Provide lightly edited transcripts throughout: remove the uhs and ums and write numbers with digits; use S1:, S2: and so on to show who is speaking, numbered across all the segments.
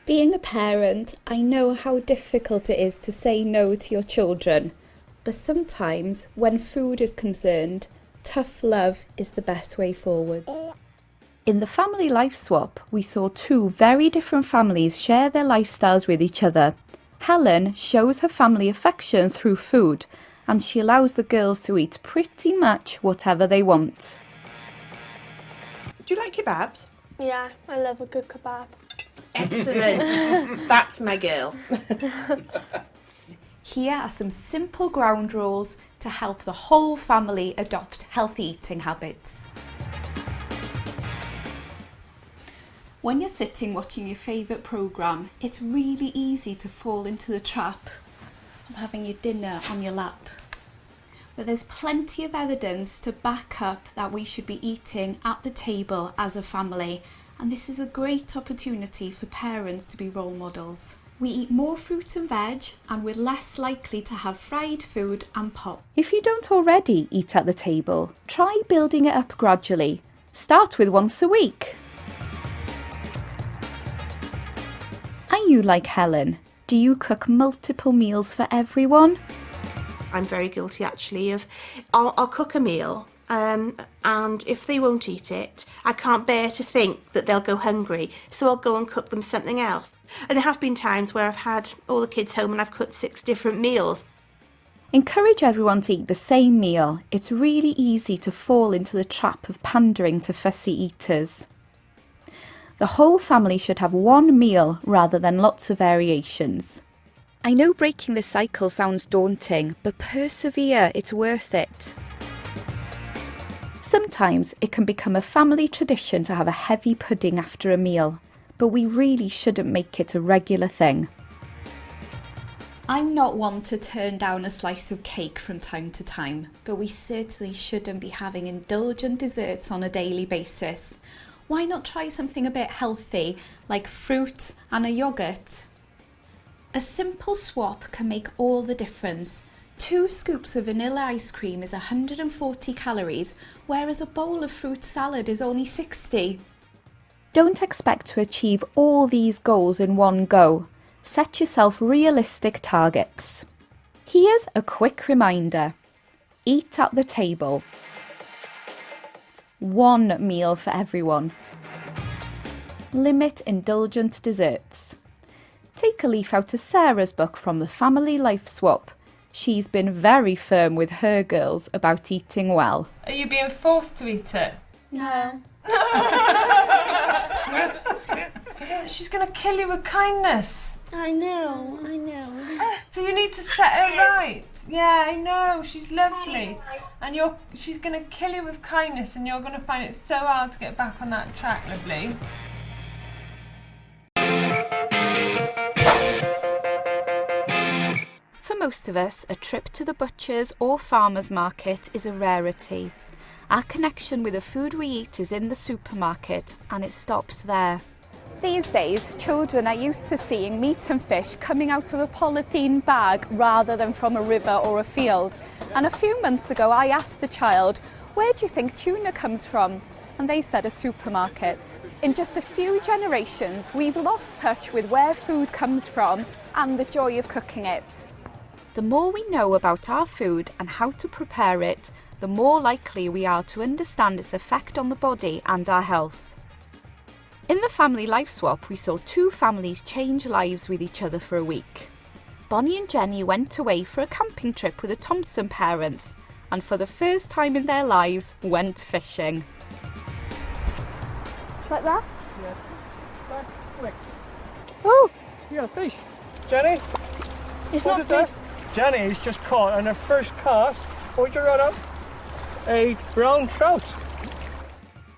S1: Being a parent, I know how difficult it is to say no to your children, but sometimes when food is concerned, tough love is the best way forwards. In the family life swap, we saw two very different families share their lifestyles with each other. Helen shows her family affection through food, and she allows the girls to eat pretty much whatever they want.
S2: Do you like kebabs?
S3: Yeah, I love a good kebab.
S2: Excellent. That's my girl.
S1: Here are some simple ground rules to help the whole family adopt healthy eating habits. When you're sitting watching your favourite programme, it's really easy to fall into the trap of having your dinner on your lap. But there's plenty of evidence to back up that we should be eating at the table as a family, and this is a great opportunity for parents to be role models. We eat more fruit and veg, and we're less likely to have fried food and pop. If you don't already eat at the table, try building it up gradually. Start with once a week. Are you like Helen? Do you cook multiple meals for everyone?
S2: I'm very guilty actually of, I'll cook a meal and if they won't eat it, I can't bear to think that they'll go hungry, so I'll go and cook them something else. And there have been times where I've had all the kids home and I've cooked 6 different meals.
S1: Encourage everyone to eat the same meal. It's really easy to fall into the trap of pandering to fussy eaters. The whole family should have one meal rather than lots of variations. I know breaking this cycle sounds daunting, but persevere, it's worth it. Sometimes it can become a family tradition to have a heavy pudding after a meal, but we really shouldn't make it a regular thing. I'm not one to turn down a slice of cake from time to time, but we certainly shouldn't be having indulgent desserts on a daily basis. Why not try something a bit healthy, like fruit and a yoghurt? A simple swap can make all the difference. 2 scoops of vanilla ice cream is 140 calories, whereas a bowl of fruit salad is only 60. Don't expect to achieve all these goals in one go. Set yourself realistic targets. Here's a quick reminder. Eat at the table. 1 meal for everyone. Limit indulgent desserts. Take a leaf out of Sarah's book from the Family Life Swap. She's been very firm with her girls about eating well.
S4: Are you being forced to eat it?
S3: No.
S4: She's going to kill you with kindness.
S3: I know.
S4: So you need to set her right. Yeah, I know. She's lovely. And she's going to kill you with kindness, and you're going to find it so hard to get back on that track, lovely.
S1: For most of us, a trip to the butcher's or farmer's market is a rarity. Our connection with the food we eat is in the supermarket, and it stops there. These days, children are used to seeing meat and fish coming out of a polythene bag rather than from a river or a field. And a few months ago, I asked a child, "Where do you think tuna comes from?" And they said a supermarket. In just a few generations, we've lost touch with where food comes from and the joy of cooking it. The more we know about our food and how to prepare it, the more likely we are to understand its effect on the body and our health. In the Family Life Swap, we saw 2 families change lives with each other for a week. Bonnie and Jenny went away for a camping trip with the Thompson parents, and for the first time in their lives, went fishing.
S3: Like that?
S5: Yeah. Back, flick.
S3: Oh!
S5: You got a fish. Jenny?
S3: It's
S5: What
S3: not
S5: is that? Jenny's just caught on her first cast. What did you run up? A brown trout.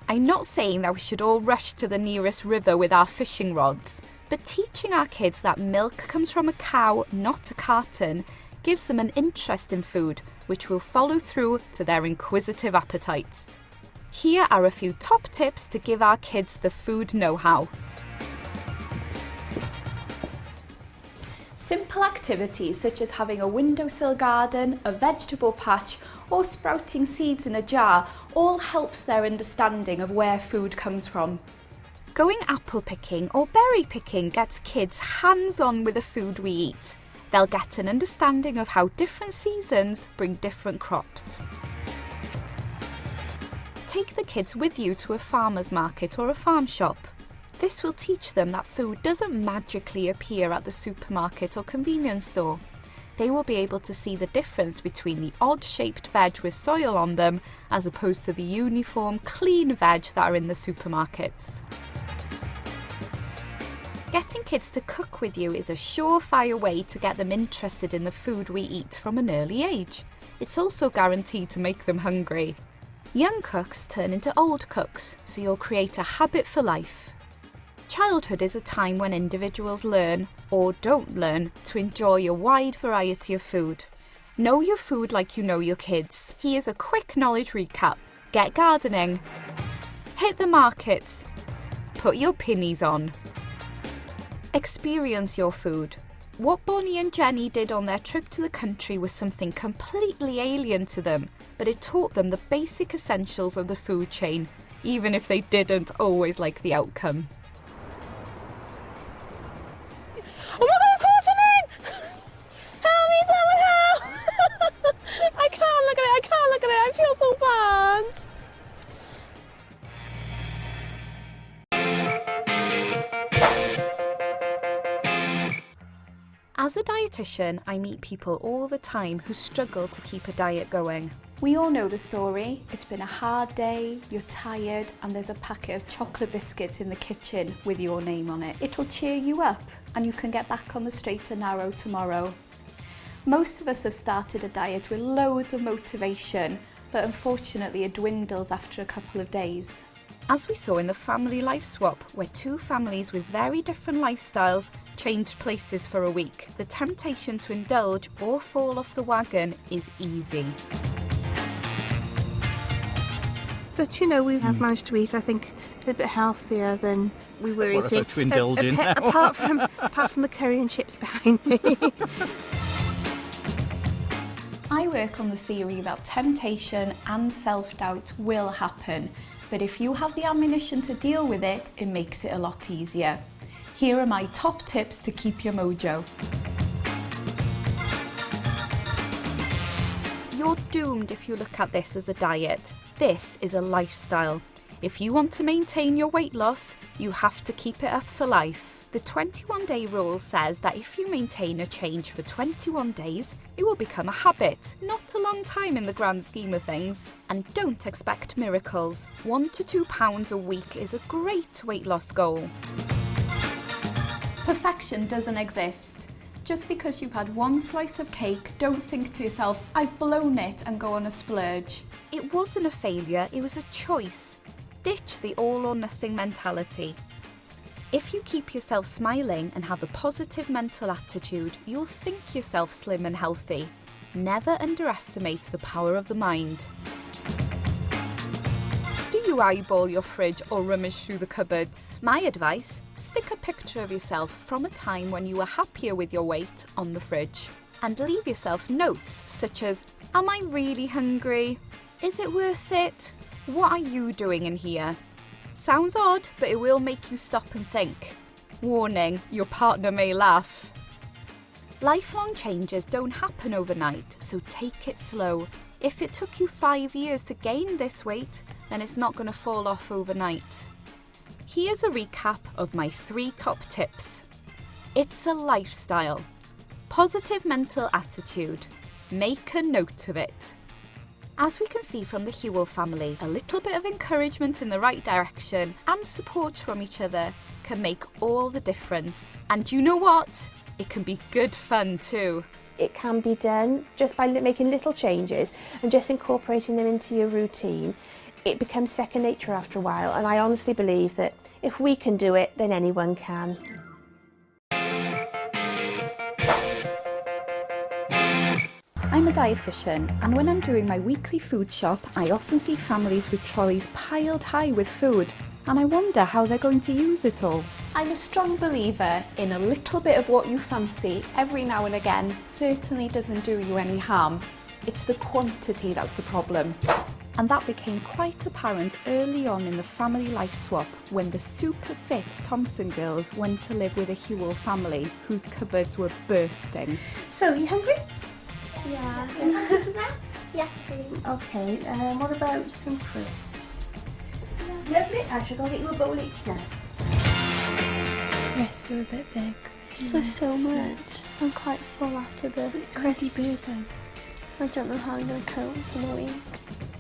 S1: I'm not saying that we should all rush to the nearest river with our fishing rods, but teaching our kids that milk comes from a cow, not a carton, gives them an interest in food, which will follow through to their inquisitive appetites. Here are a few top tips to give our kids the food know-how. Simple activities such as having a windowsill garden, a vegetable patch, or sprouting seeds in a jar all helps their understanding of where food comes from. Going apple picking or berry picking gets kids hands-on with the food we eat. They'll get an understanding of how different seasons bring different crops. Take the kids with you to a farmer's market or a farm shop. This will teach them that food doesn't magically appear at the supermarket or convenience store. They will be able to see the difference between the odd-shaped veg with soil on them as opposed to the uniform, clean veg that are in the supermarkets. Getting kids to cook with you is a surefire way to get them interested in the food we eat from an early age. It's also guaranteed to make them hungry. Young cooks turn into old cooks, so you'll create a habit for life. Childhood is a time when individuals learn, or don't learn, to enjoy a wide variety of food. Know your food like you know your kids. Here's a quick knowledge recap. Get gardening. Hit the markets. Put your pinnies on. Experience your food. What Bonnie and Jenny did on their trip to the country was something completely alien to them, but it taught them the basic essentials of the food chain, even if they didn't always like the outcome.
S3: Oh my God, I've caught him in! Help me, someone help! I can't look at it, I feel so bad.
S1: As a dietitian, I meet people all the time who struggle to keep a diet going.
S6: We all know the story. It's been a hard day, you're tired, and there's a packet of chocolate biscuits in the kitchen with your name on it. It'll cheer you up and you can get back on the straight and narrow tomorrow. Most of us have started a diet with loads of motivation, but unfortunately it dwindles after a couple of days.
S1: As we saw in the family life swap, where two families with very different lifestyles changed places for a week, the temptation to indulge or fall off the wagon is easy.
S2: But you know, we have managed to eat, I think, a bit healthier than we were
S7: What
S2: eating.
S7: about to indulge in now?
S2: apart from the curry and chips behind me.
S6: I work on the theory that temptation and self-doubt will happen, but if you have the ammunition to deal with it, it makes it a lot easier. Here are my top tips to keep your mojo.
S1: You're doomed if you look at this as a diet. This is a lifestyle. If you want to maintain your weight loss, you have to keep it up for life. The 21-day rule says that if you maintain a change for 21 days, it will become a habit, not a long time in the grand scheme of things. And don't expect miracles. 1 to 2 pounds a week is a great weight loss goal.
S6: Perfection doesn't exist. Just because you've had one slice of cake, don't think to yourself, I've blown it, and go on a splurge.
S1: It wasn't a failure, it was a choice. Ditch the all or nothing mentality. If you keep yourself smiling and have a positive mental attitude, you'll think yourself slim and healthy. Never underestimate the power of the mind. Do you eyeball your fridge or rummage through the cupboards? My advice, stick a picture of yourself from a time when you were happier with your weight on the fridge. And leave yourself notes such as, am I really hungry? Is it worth it? What are you doing in here? Sounds odd, but it will make you stop and think. Warning, your partner may laugh. Lifelong changes don't happen overnight, so take it slow. If it took you 5 years to gain this weight, then it's not going to fall off overnight. Here's a recap of my 3 top tips. It's a lifestyle. Positive mental attitude. Make a note of it. As we can see from the Hewell family, a little bit of encouragement in the right direction and support from each other can make all the difference. And you know what? It can be good fun too.
S2: It can be done just by making little changes and just incorporating them into your routine. It becomes second nature after a while, and I honestly believe that if we can do it, then anyone can.
S6: I'm a dietitian, and when I'm doing my weekly food shop, I often see families with trolleys piled high with food, and I wonder how they're going to use it all. I'm a strong believer in a little bit of what you fancy every now and again certainly doesn't do you any harm. It's the quantity that's the problem.
S1: And that became quite apparent early on in the family life swap when the super fit Thompson girls went to live with a Hewell family whose cupboards were bursting.
S2: So, are you hungry?
S3: Yeah.
S2: Just now?
S3: Yes, please.
S2: Okay, what about some crisps? Lovely, I shall go get you a bowl each now.
S4: Yes, you're a bit big.
S3: This is so much. I'm quite full after the
S4: 20
S3: crisps.
S4: burgers.
S3: I don't know how I'm going to cope for the week.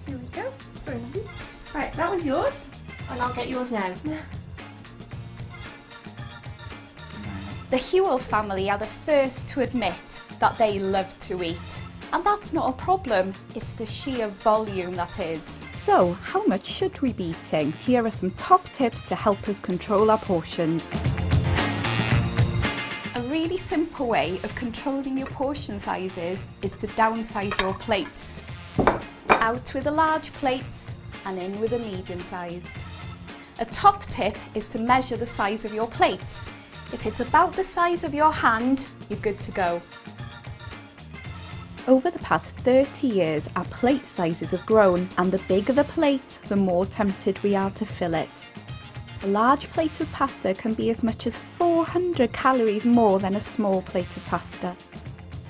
S2: Here we go. Sorry, lovely. Right, that was yours, and I'll get yours now.
S6: The Hewell family are the first to admit that they love to eat. And that's not a problem, it's the sheer volume that is.
S1: So, how much should we be eating? Here are some top tips to help us control our portions.
S6: A really simple way of controlling your portion sizes is to downsize your plates. Out with the large plates and in with the medium-sized. A top tip is to measure the size of your plates. If it's about the size of your hand, you're good to go.
S1: Over the past 30 years, our plate sizes have grown, and the bigger the plate, the more tempted we are to fill it. A large plate of pasta can be as much as 400 calories more than a small plate of pasta.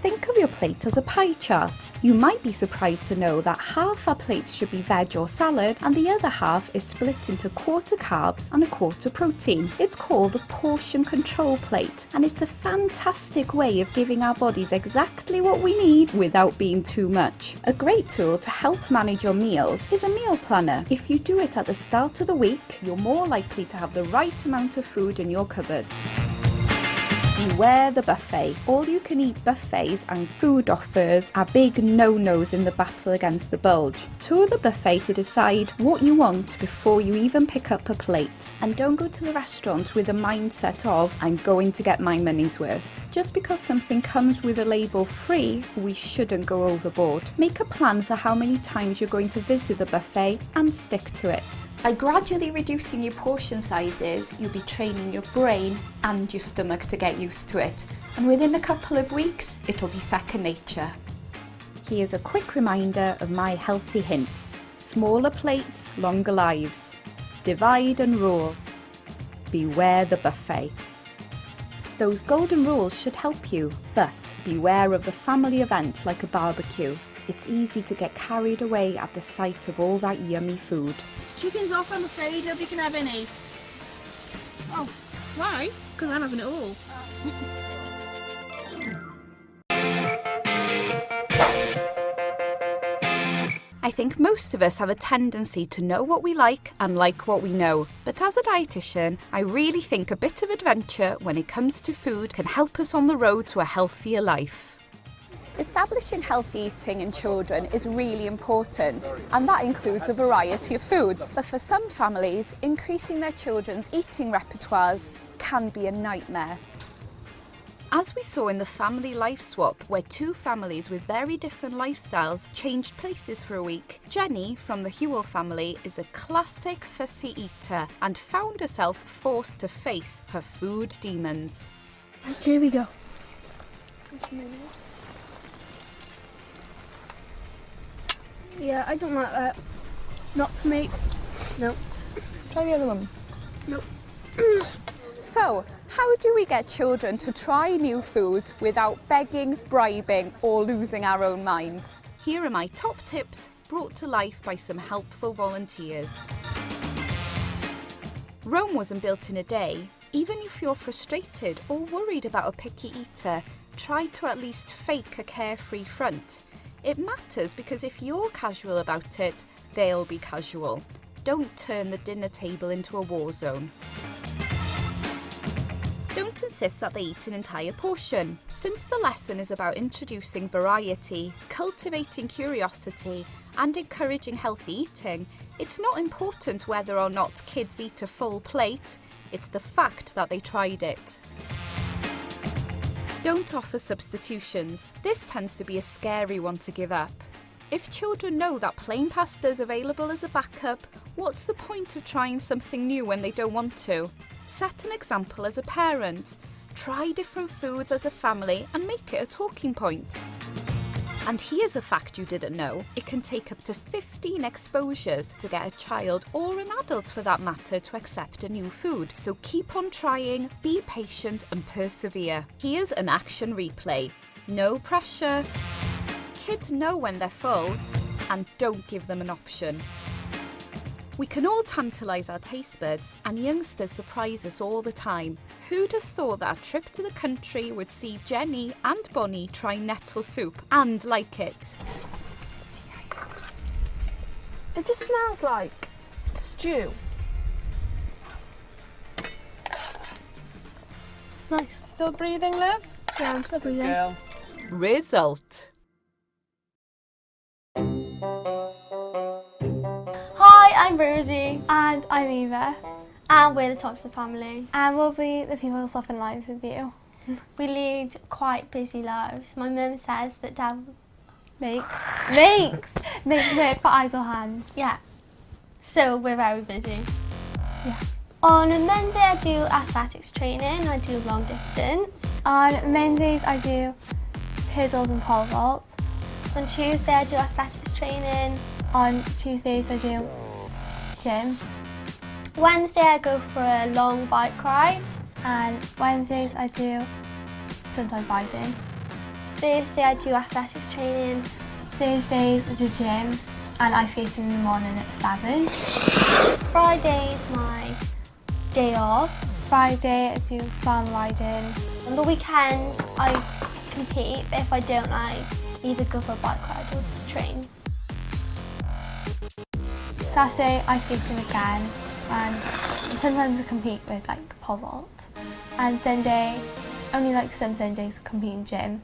S1: Think of your plate as a pie chart. You might be surprised to know that half our plates should be veg or salad and the other half is split into quarter carbs and a quarter protein. It's called the portion control plate, and it's a fantastic way of giving our bodies exactly what we need without being too much. A great tool to help manage your meals is a meal planner. If you do it at the start of the week, you're more likely to have the right amount of food in your cupboards. Beware the buffet. All-you-can-eat buffets and food offers are big no-nos in the battle against the bulge. Tour the buffet to decide what you want before you even pick up a plate. And don't go to the restaurant with a mindset of, I'm going to get my money's worth. Just because something comes with a label free, we shouldn't go overboard. Make a plan for how many times you're going to visit the buffet and stick to it.
S6: By gradually reducing your portion sizes, you'll be training your brain and your stomach to get used to it. And within a couple of weeks, it'll be second nature.
S1: Here's a quick reminder of my healthy hints. Smaller plates, longer lives. Divide and rule. Beware the buffet. Those golden rules should help you, but beware of the family event like a barbecue. It's easy to get carried away at the sight of all that yummy food.
S7: Chicken's off, I'm afraid. Nobody can have any. Oh, why? Because I'm having it all.
S1: I think most of us have a tendency to know what we like and like what we know. But as a dietitian, I really think a bit of adventure when it comes to food can help us on the road to a healthier life.
S6: Establishing healthy eating in children is really important, and that includes a variety of foods. But for some families, increasing their children's eating repertoires can be a nightmare.
S1: As we saw in the family life swap, where two families with very different lifestyles changed places for a week, Jenny from the Hewell family is a classic fussy eater and found herself forced to face her food demons.
S7: Here we go. Yeah, I don't like that. Not for me. No. Try the other one. Nope.
S6: So, how do we get children to try new foods without begging, bribing, or losing our own minds?
S1: Here are my top tips brought to life by some helpful volunteers. Rome wasn't built in a day. Even if you're frustrated or worried about a picky eater, try to at least fake a carefree front. It matters because if you're casual about it, they'll be casual. Don't turn the dinner table into a war zone. Don't insist that they eat an entire portion. Since the lesson is about introducing variety, cultivating curiosity, and encouraging healthy eating, it's not important whether or not kids eat a full plate, it's the fact that they tried it. Don't offer substitutions. This tends to be a scary one to give up. If children know that plain pasta is available as a backup, what's the point of trying something new when they don't want to? Set an example as a parent. Try different foods as a family and make it a talking point. And here's a fact you didn't know. It can take up to 15 exposures to get a child, or an adult for that matter, to accept a new food. So keep on trying, be patient and persevere. Here's an action replay. No pressure. Kids know when they're full, and don't give them an option. We can all tantalise our taste buds, and youngsters surprise us all the time. Who'd have thought that a trip to the country would see Jenny and Bonnie try nettle soup and like it?
S3: It just smells like stew. It's nice.
S4: Still breathing, love?
S3: Yeah, I'm still breathing.
S4: Girl.
S1: Result.
S7: Hi, I'm Rosie. And I'm Eva. And we're the Thompson family. And we'll be the people who soften lives with you. We lead quite busy lives. My mum says that Dad makes work for idle hands. Yeah. So we're very busy. Yeah. On a Monday I do athletics training. I do long distance. On Mondays I do hurdles and pole vault. On Tuesday I do athletics training. On Tuesdays I do gym. Wednesday I go for a long bike ride, and Wednesdays I do sometimes riding. Thursday I do athletics training. Thursdays I do gym and ice skating in the morning at 7. Friday is my day off. Friday I do farm riding. On the weekend I compete, but if I don't I either go for a bike ride or train. Saturday ice skating again, and sometimes I compete with like pole vault. And Sunday, only like some Sundays I compete in gym,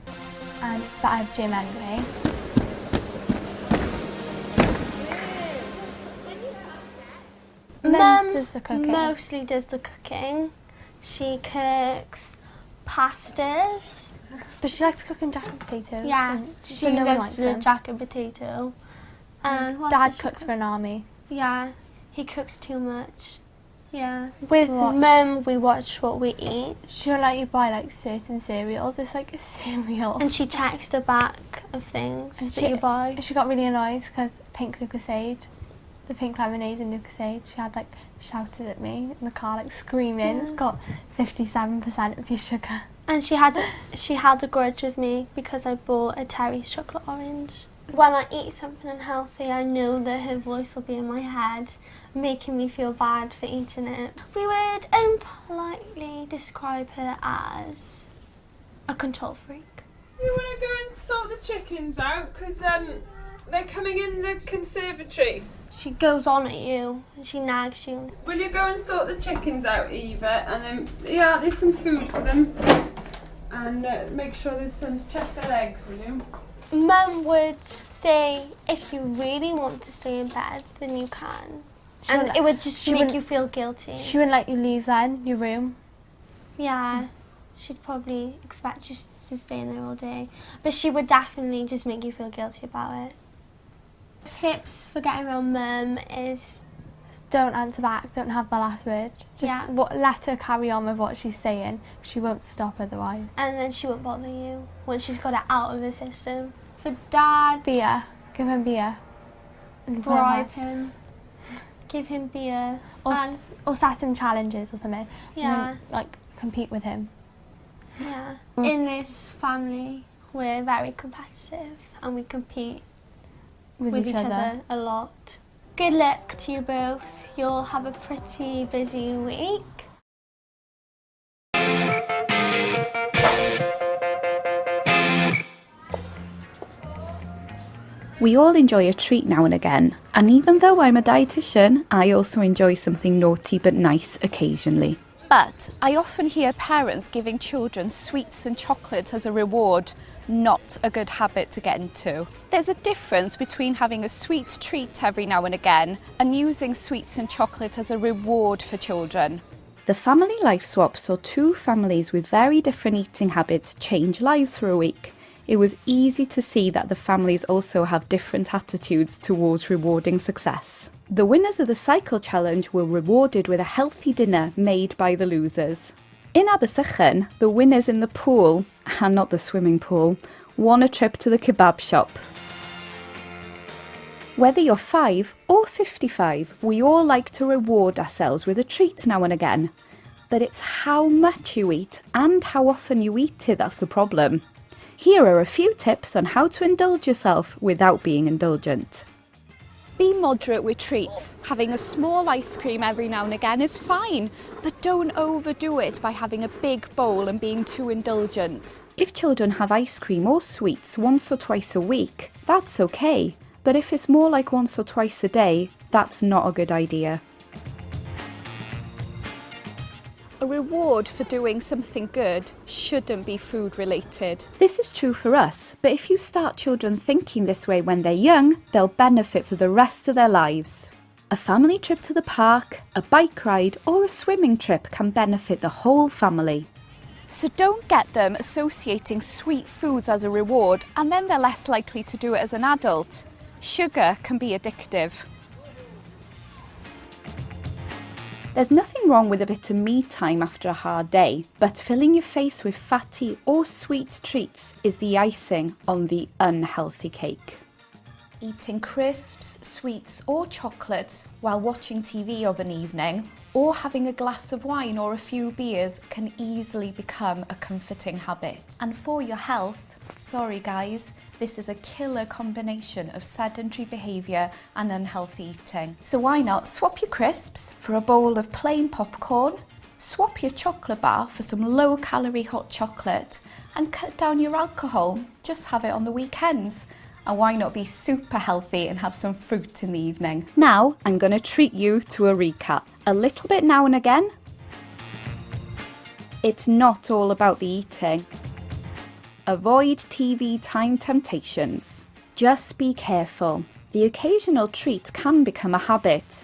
S7: but I have gym anyway. Mum does the cooking. Mostly does the cooking. She cooks pastas. But she likes cooking jack and potatoes. Yeah, she loves the jack and potato. And Dad cooks for an army. Yeah, he cooks too much. Yeah. With Mum, we watch what we eat. She'll let you buy like certain cereals. It's like a cereal. And she checks the back of things that you buy. She got really annoyed because pink Lucasade, the pink lemonade in Lucasade, she had like shouted at me in the car like screaming, It's got 57% of your sugar. And she had a grudge with me because I bought a Terry's chocolate orange. When I eat something unhealthy, I know that her voice will be in my head, making me feel bad for eating it. We would impolitely describe her as a control freak.
S4: You want to go and sort the chickens out? Because they're coming in the conservatory.
S7: She goes on at you and she nags you.
S4: Will you go and sort the chickens out, Eva? And then, yeah, there's some food for them. And make sure there's check their legs, will you?
S7: Mum would say, if you really want to stay in bed, then you can. And it would just make you feel guilty. She wouldn't let you leave then, your room? Yeah, she'd probably expect you to stay in there all day. But she would definitely just make you feel guilty about it. Tips for getting around Mum is don't answer back, don't have the last word. Just let her carry on with what she's saying. She won't stop otherwise. And then she won't bother you once she's got it out of the system. For Dad, beer. Give him beer. Bribe him. Give him beer. Or set him challenges or something. Yeah. And then, like, compete with him. Yeah. In this family, we're very competitive and we compete with each other a lot. Good luck to you both. You'll have a pretty busy week.
S1: We all enjoy a treat now and again, and even though I'm a dietitian, I also enjoy something naughty but nice occasionally. But I often hear parents giving children sweets and chocolates as a reward. Not a good habit to get into. There's a difference between having a sweet treat every now and again and using sweets and chocolate as a reward for children. The Family Life Swap saw two families with very different eating habits change lives for a week. It was easy to see that the families also have different attitudes towards rewarding success. The winners of the cycle challenge were rewarded with a healthy dinner made by the losers. In Abersychan, the winners in the pool, and not the swimming pool, want a trip to the kebab shop. Whether you're 5 or 55, we all like to reward ourselves with a treat now and again. But it's how much you eat and how often you eat it that's the problem. Here are a few tips on how to indulge yourself without being indulgent.
S6: Be moderate with treats. Having a small ice cream every now and again is fine, but don't overdo it by having a big bowl and being too indulgent.
S1: If children have ice cream or sweets once or twice a week, that's okay. But if it's more like once or twice a day, that's not a good idea.
S6: A reward for doing something good shouldn't be food related.
S1: This is true for us, but if you start children thinking this way when they're young, they'll benefit for the rest of their lives. A family trip to the park, a bike ride, or a swimming trip can benefit the whole family.
S6: So don't get them associating sweet foods as a reward and then they're less likely to do it as an adult. Sugar can be addictive.
S1: There's nothing wrong with a bit of me time after a hard day, but filling your face with fatty or sweet treats is the icing on the unhealthy cake.
S6: Eating crisps, sweets or chocolates while watching TV of an evening or having a glass of wine or a few beers can easily become a comforting habit. And for your health, sorry guys, this is a killer combination of sedentary behaviour and unhealthy eating. So why not swap your crisps for a bowl of plain popcorn, swap your chocolate bar for some low-calorie hot chocolate and cut down your alcohol, just have it on the weekends. And why not be super healthy and have some fruit in the evening?
S1: Now I'm going to treat you to a recap. A little bit now and again. It's not all about the eating. Avoid TV time temptations. Just be careful. The occasional treat can become a habit.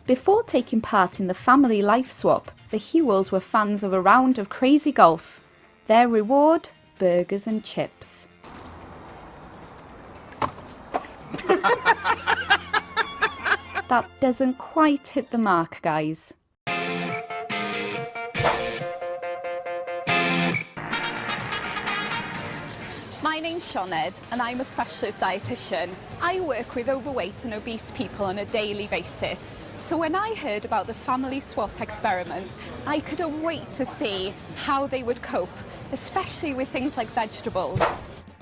S1: Before taking part in the family life swap, the Hewells were fans of a round of crazy golf. Their reward? Burgers and chips. That doesn't quite hit the mark, guys.
S6: My name's Sianed and I'm a specialist dietitian. I work with overweight and obese people on a daily basis. So when I heard about the family swap experiment, I couldn't wait to see how they would cope, especially with things like vegetables.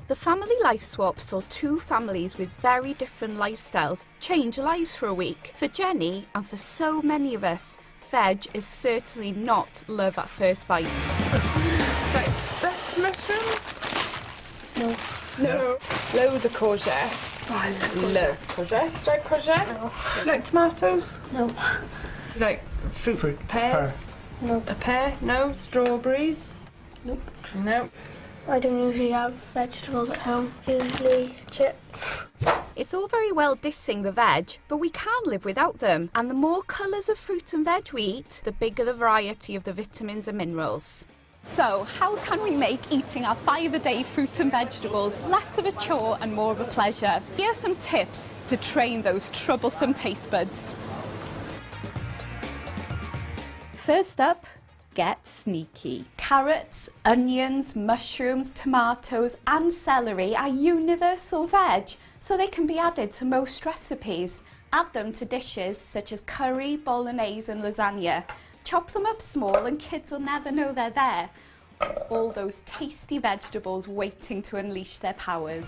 S1: The family life swap saw two families with very different lifestyles change lives for a week. For Jenny, and for so many of us, veg is certainly not love at first bite.
S4: Like stuffed mushrooms? No. Loads of courgettes. Oh, I love courgettes. Like courgettes? Like tomatoes?
S7: No.
S4: Like fruit. Pears?
S7: No.
S4: A pear? No. Strawberries?
S7: Nope.
S4: No.
S7: I don't usually have vegetables at home. Usually chips.
S1: It's all very well dissing the veg, but we can live without them. And the more colours of fruit and veg we eat, the bigger the variety of the vitamins and minerals.
S6: So how can we make eating our 5-a-day fruit and vegetables less of a chore and more of a pleasure? Here are some tips to train those troublesome taste buds.
S1: First up, get sneaky.
S6: Carrots, onions, mushrooms, tomatoes and celery are universal veg, so they can be added to most recipes. Add them to dishes such as curry, bolognese and lasagna. Chop them up small and kids will never know they're there. All those tasty vegetables waiting to unleash their powers.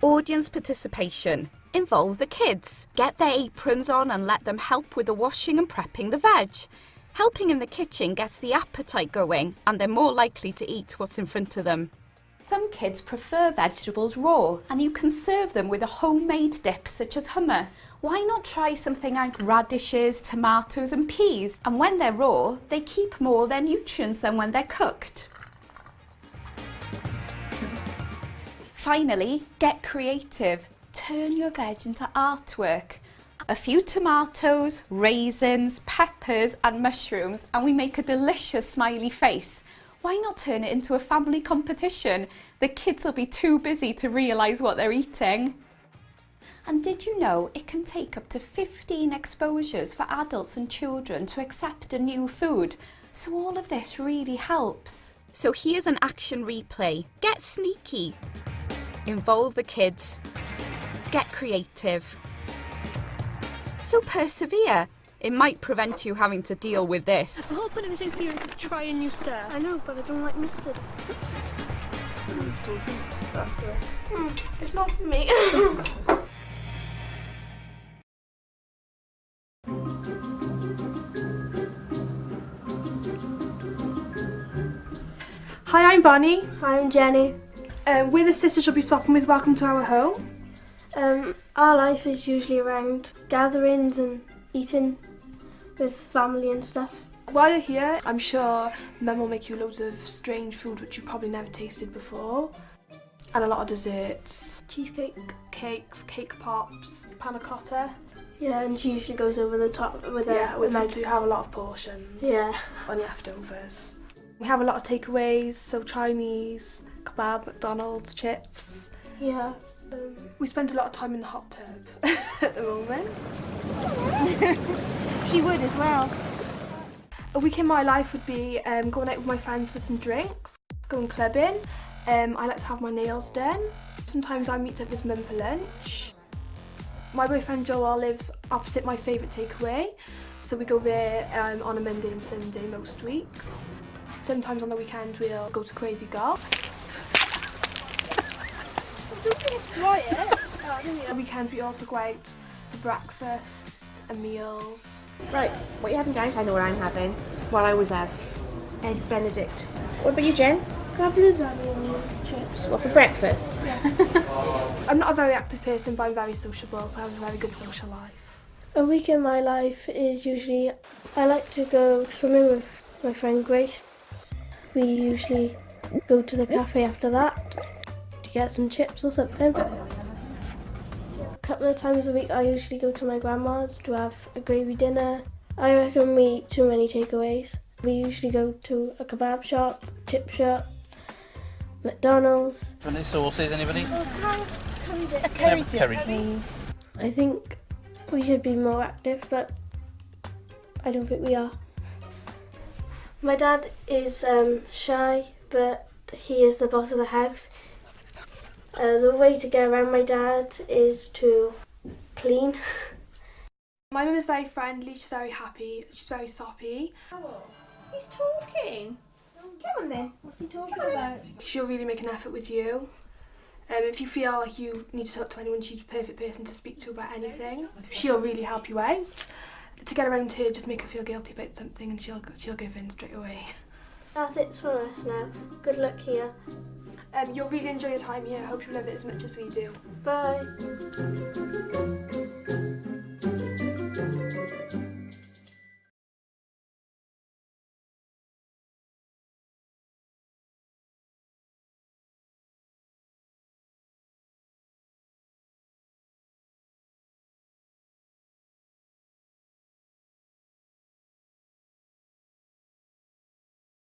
S1: Audience participation. Involve the kids. Get their aprons on and let them help with the washing and prepping the veg. Helping in the kitchen gets the appetite going and they're more likely to eat what's in front of them.
S6: Some kids prefer vegetables raw and you can serve them with a homemade dip such as hummus. Why not try something like radishes, tomatoes and peas? And when they're raw, they keep more of their nutrients than when they're cooked. Finally, get creative. Turn your veg into artwork. A few tomatoes, raisins, peppers and mushrooms and we make a delicious smiley face. Why not turn it into a family competition? The kids will be too busy to realise what they're eating. And did you know it can take up to 15 exposures for adults and children to accept a new food? So all of this really helps.
S1: So here's an action replay. Get sneaky. Involve the kids. Get creative. So persevere. It might prevent you having to deal with this.
S3: The whole point of this experience is to try a new stuff.
S7: I know, but I don't like mustard. It's not for me.
S3: Hi, I'm Bonnie.
S7: Hi, I'm Jenny.
S3: We're the sisters you'll be stopping with. Welcome to our home.
S7: Our life is usually around gatherings and eating with family and stuff.
S3: While you're here, I'm sure Mum will make you loads of strange food which you've probably never tasted before. And a lot of desserts.
S7: Cheesecake.
S3: Cakes, cake pops, panna cotta.
S7: Yeah, and she usually goes over the top with
S3: Which means you have a lot of portions.
S7: Yeah.
S3: And leftovers. We have a lot of takeaways, so Chinese, kebab, McDonald's, chips.
S7: Yeah.
S3: We spend a lot of time in the hot tub at the moment.
S7: She would as well.
S3: A week in my life would be going out with my friends for some drinks, going clubbing. I like to have my nails done. Sometimes I meet up with Mum for lunch. My boyfriend Joel lives opposite my favourite takeaway, so we go there on a Monday and Sunday most weeks. Sometimes on the weekend we'll go to Crazy Girl. On the weekend we also go out for breakfast and meals.
S2: Right, what are you having, guys? I know what I'm having. What I always have. Eggs Benedict. What about you, Jen?
S7: Crab lasagna and chips.
S2: What, for breakfast?
S3: I'm not a very active person, but I'm very sociable, so I have a very good social life.
S7: A week in my life is usually, I like to go swimming with my friend Grace. We usually go to the cafe after that to get some chips or something. A couple of times a week I usually go to my grandma's to have a gravy dinner. I reckon we eat too many takeaways. We usually go to a kebab shop, chip shop, McDonald's.
S8: Any sauces, anybody?
S7: A
S8: curry dip,
S7: please. I think we should be more active, but I don't think we are. My dad is shy, but he is the boss of the house. The way to get around my dad is to clean.
S3: My mum is very friendly, she's very happy, she's very soppy.
S2: He's talking. Come on then.
S7: What's he talking about?
S3: She'll really make an effort with you. If you feel like you need to talk to anyone, she's the perfect person to speak to about anything. She'll really help you out. To get around her, just make her feel guilty about something and she'll give in straight away.
S7: That's it from us now. Good luck here.
S3: You'll really enjoy your time here. I hope you love it as much as we do.
S7: Bye.